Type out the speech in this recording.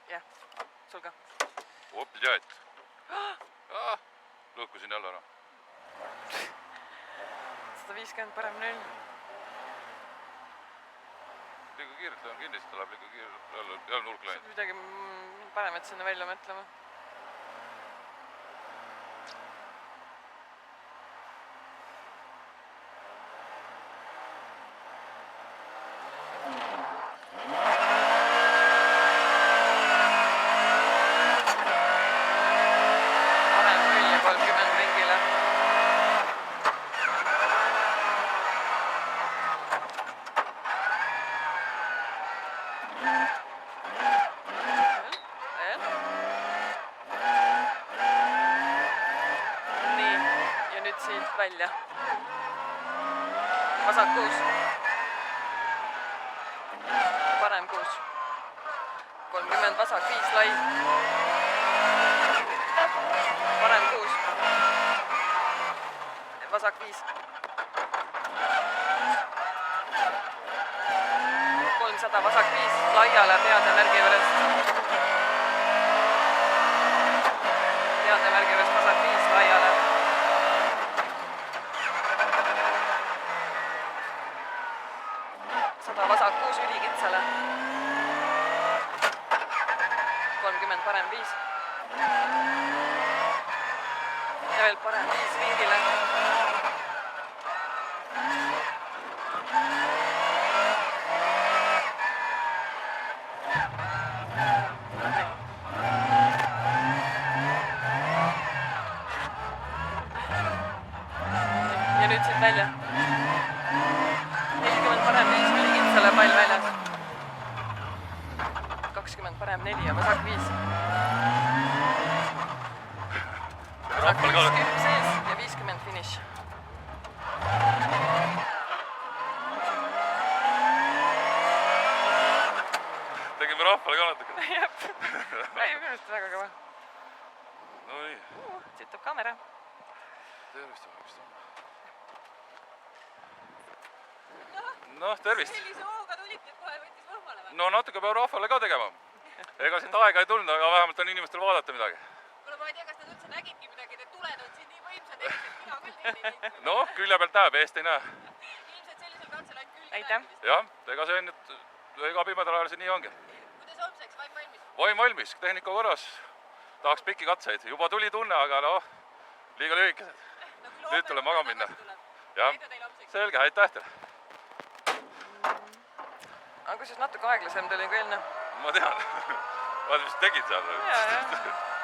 Jah, sul ka. Blядь. Lõhkusin jälle ära. 150 parem 0. Liiga kiirelt on kindlasti, läheb liiga kiirelt jälle nurk läinud. Midagi paremat sinna välja mõtlema. Parem 0 ja 30 ringile. Nii, ja nüüd siit välja. Vasak 6. Parem 6. 30 vasak 5 lai. Parem 6. Vasak 5. 300 vasak 5 laiale peade märgi juurest. Peade märgi juurest vasak 5 laiale. Vasak 6 ülikitsale. 30 parem 5. Ja veel parem 5 ringile. Ja nüüd siit välja. 40 parem 5 ülikitsale pall väljas. 20 parem 4 ja vasak 5. Vasak 5 küpp sees ja 50 finiš. Tegime rahvale ka natuke. Jep. Ei, minu arust väga kõva. No nii. Siit tuleb kaamera. Tervist. Noh, tervist. Sellise hooga tulite, et kohe võttis võhmale või? No natuke peab rahvale ka tegema. Ega siit aega ei tulnud, aga vähemalt on inimestel vaadata midagi. Kuule, ma ei tea, kas nad üldse nägidki midagi, need tuled on siin nii võimsad, et mina küll neid ei näinud. Noh, külje pealt näeb, eest ei näe. Ilmselt sellisel katsel ainult külge Aitäh. näeb. Jah, ega see on nüüd, ega pimedal ajal see nii ongi. Kuidas homseks, vaim valmis? Vaim valmis, tehnika korras. Tahaks pikki katseid. Juba tuli tunne, aga noh, liiga lühikesed. Nüüd tuleb maga minna. Jah, selge, aitäh teile. Aga kusjuures natuke aeglasem tuli kui enne. Ma tean. Vaata, mis tegid seal. Jaa.